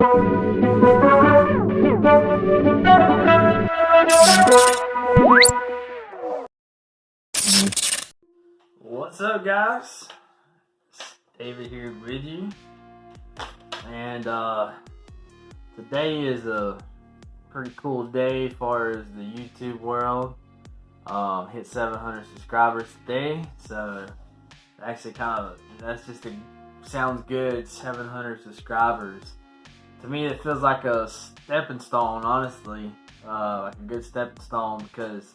What's up, guys? David here with you, and today is a pretty cool day as far as the YouTube world. Hit 700 subscribers today, so actually sounds good. 700 subscribers. To me, it feels like a stepping stone, honestly, like a good stepping stone, because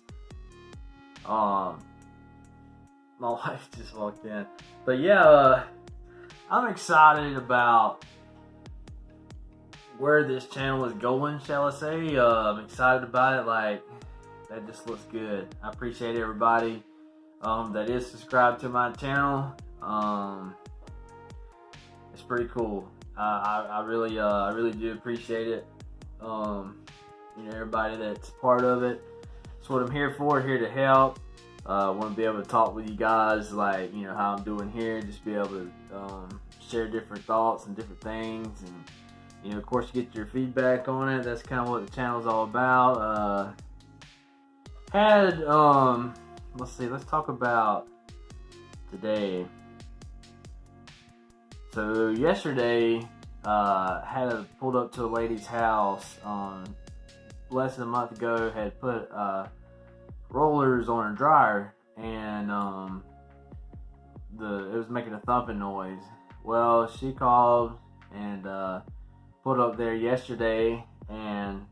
my wife just walked in. But yeah, I'm excited about where this channel is going, shall I say. I'm excited about it. Like, that just looks good. I appreciate everybody that is subscribed to my channel. It's pretty cool. I really do appreciate it. Everybody that's part of it. That's what I'm here for. Here to help. Want to be able to talk with you guys, like, how I'm doing here. Just be able to share different thoughts and different things, and of course, get your feedback on it. That's kind of what the channel's all about. Let's see. Let's talk about today. So yesterday, pulled up to a lady's house less than a month ago. Had put rollers on her dryer, and it was making a thumping noise. Well, she called and pulled up there yesterday, and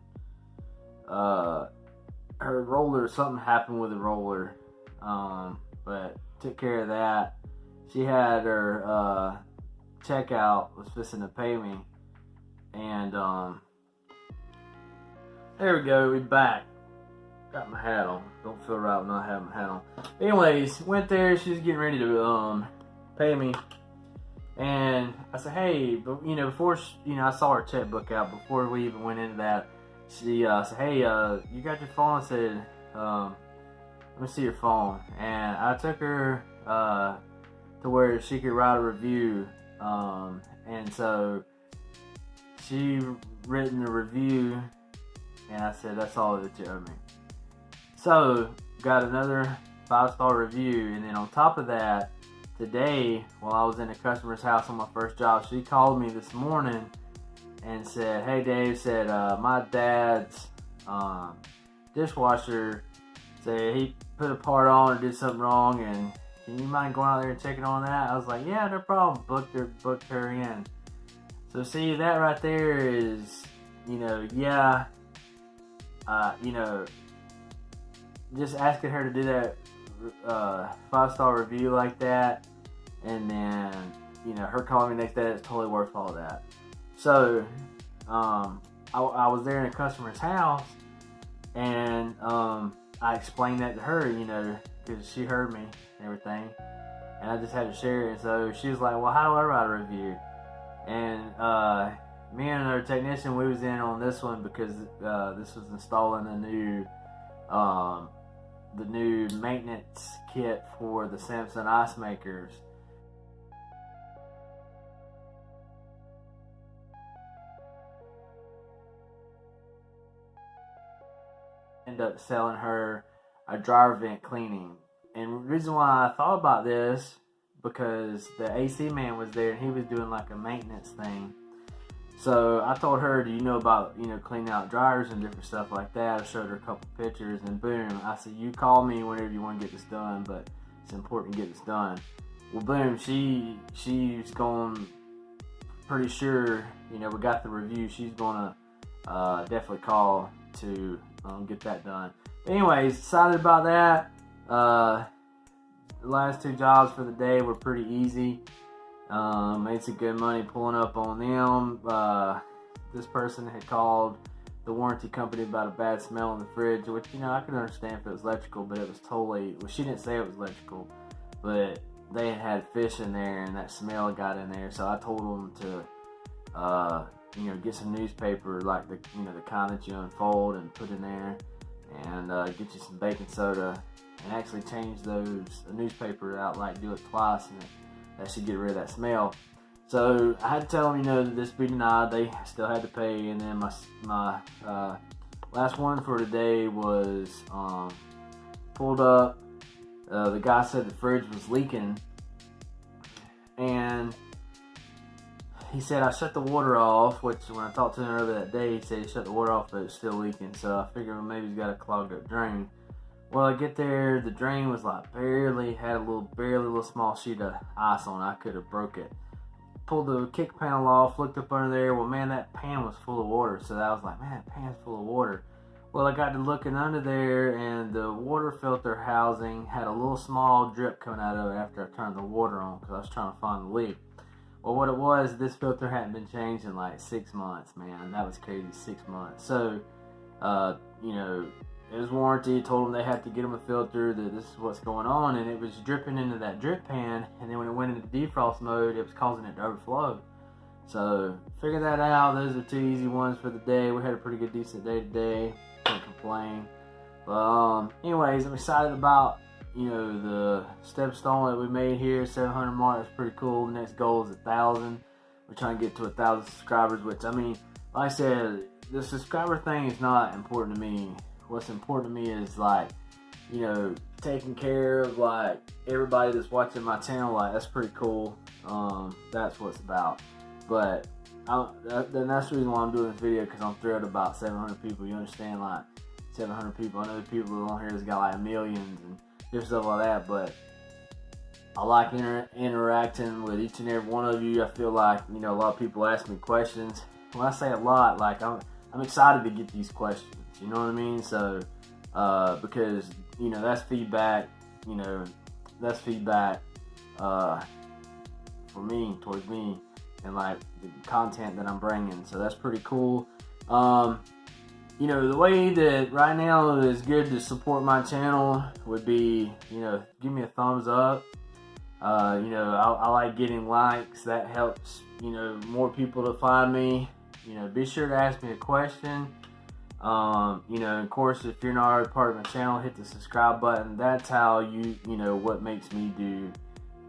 her roller, something happened with the roller, but took care of that. She had her checkout, was fixing to pay me, and there we go, we back. Got my hat on. Don't feel right not having my hat on. Anyways, went there. She was getting ready to pay me, and I said, "Hey," but before I saw her checkbook out. Before we even went into that, she said, "Hey, you got your phone?" I said, "Let me see your phone." And I took her to where she could write a review, and so she written a review, and I said, "That's all that you owe me." So, got another 5-star review, and then on top of that, today, while I was in a customer's house on my first job, she called me this morning and said, "Hey Dave," said, "my dad's dishwasher said he put a part on or did something wrong, and can you mind going out there and checking on that?" I was like, "Yeah, no problem." Booked her in. So see, that right there is, just asking her to do that 5-star review like that, and then her calling me next day, it's totally worth all that. So I was there in a customer's house, and I explained that to her, because she heard me and everything, and I just had to share it. And so she was like, "Well, how do I write a review?" And me and another technician, we was in on this one because this was installing the new maintenance kit for the Samsung ice makers. End up selling her a dryer vent cleaning. And the reason why I thought about this, because the AC man was there and he was doing like a maintenance thing. So I told her, "Do you know about cleaning out dryers and different stuff like that?" I showed her a couple pictures, and boom, I said, "You call me whenever you want to get this done, but it's important to get this done." Well, boom, she's going, pretty sure, we got the review. She's gonna definitely call to get that done. But anyways, excited about that. The last 2 jobs for the day were pretty easy. Made some good money pulling up on them. This person had called the warranty company about a bad smell in the fridge, which I can understand if it was electrical, but it was totally, well, she didn't say it was electrical, but they had fish in there and that smell got in there. So I told them to get some newspaper, like the kind that you unfold and put in there, and get you some baking soda, and actually change the newspaper out, like do it twice, and that should get rid of that smell. So I had to tell them, that this be denied. They still had to pay. And then my last one for today was pulled up. The guy said the fridge was leaking, and he said I shut the water off, which when I talked to him earlier that day, he said he shut the water off, but it's still leaking. So I figured maybe he's got a clogged up drain. Well, I get there, the drain was like barely little small sheet of ice on it. I could have broke it. Pulled the kick panel off, looked up under there. Well, man, that pan was full of water. So I was like, man, that pan's full of water. Well, I got to looking under there, and the water filter housing had a little small drip coming out of it after I turned the water on because I was trying to find the leak. Well, what it was, this filter hadn't been changed in like 6 months, man. That was crazy, 6 months. So, it was warranty. Told them they had to get them a filter, that this is what's going on, and it was dripping into that drip pan, and then when it went into defrost mode, it was causing it to overflow. So, figure that out. Those are 2 easy ones for the day. We had a pretty good, decent day today. Can't complain. But, anyways, I'm excited about, the stepstone that we made here. 700 mark is pretty cool. The next goal is 1,000. We're trying to get to 1,000 subscribers, which, like I said, the subscriber thing is not important to me. What's important to me is, taking care of, everybody that's watching my channel. That's pretty cool. That's what it's about. But then that's the reason why I'm doing this video, because I'm thrilled about 700 people. You understand, 700 people. I know the people on here that's got millions and different stuff like that, but I like interacting with each and every one of you. I feel like, a lot of people ask me questions. When I say a lot, I'm excited to get these questions. You know what I mean? So, because, that's feedback, that's feedback for me, towards me, and the content that I'm bringing. So that's pretty cool. The way that right now is good to support my channel would be, give me a thumbs up. I like getting likes. That helps, more people to find me. Be sure to ask me a question. Of course, if you're not already part of my channel, hit the subscribe button. That's how what makes me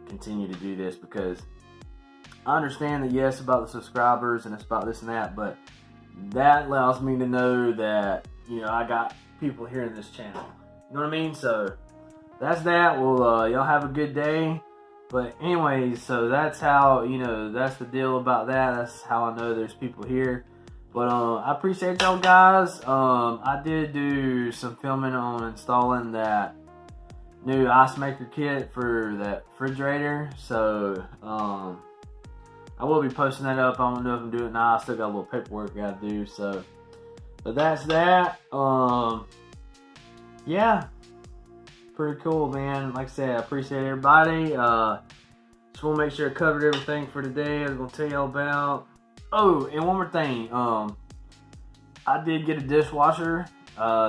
continue to do this, because I understand that, yes, about the subscribers and it's about this and that, but that allows me to know that, I got people here in this channel. You know what I mean? So that's that. Well, y'all have a good day. But anyways, so that's how, that's the deal about that. That's how I know there's people here. But I appreciate y'all guys. I did do some filming on installing that new ice maker kit for that refrigerator. So I will be posting that up. I don't know if I'm doing it now. I still got a little paperwork I gotta do. So, but that's that. Yeah, pretty cool, man. Like I said, I appreciate everybody. Just want to make sure I covered everything for today. I was gonna tell y'all about. Oh, and one more thing. I did get a dishwasher.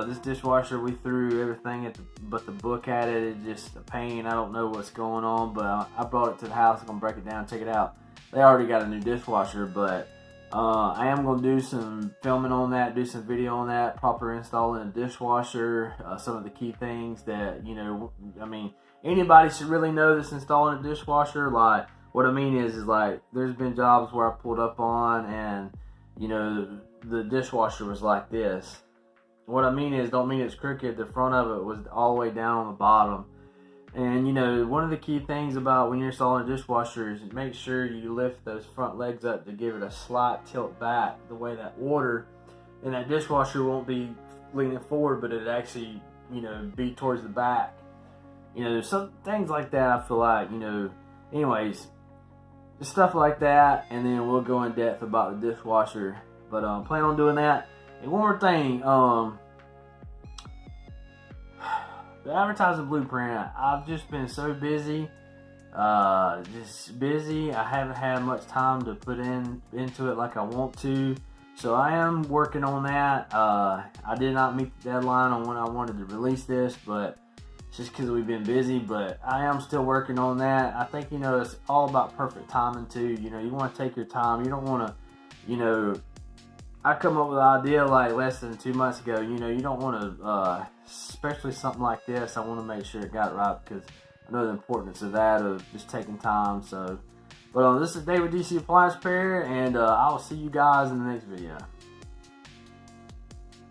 This dishwasher, we threw everything but the book at it. It's just a pain. I don't know what's going on, but I brought it to the house. I'm gonna break it down, check it out. They already got a new dishwasher, but I am gonna do some filming on that, do some video on that, proper installing a dishwasher. Some of the key things that anybody should really know that's installing a dishwasher. What I mean is there's been jobs where I pulled up on and, the dishwasher was like this. What I mean is, don't mean it's crooked. The front of it was all the way down on the bottom. And, one of the key things about when you're installing a dishwasher is make sure you lift those front legs up to give it a slight tilt back. The way that water in that dishwasher won't be leaning forward, but it actually, be towards the back. There's some things like that I feel like, anyways. Stuff like that, and then we'll go in depth about the dishwasher. But plan on doing that. And one more thing, the advertising blueprint. I've just been so busy, I haven't had much time to put into it like I want to. So I am working on that. I did not meet the deadline on when I wanted to release this, but it's just because we've been busy, but I am still working on that. I think, it's all about perfect timing too. You want to take your time. You don't want to, I come up with an idea less than 2 months ago. You don't want to, especially something like this, I want to make sure it got it right, because I know the importance of that, of just taking time. So But this is David DC Appliance Repair, and I will see you guys in the next video.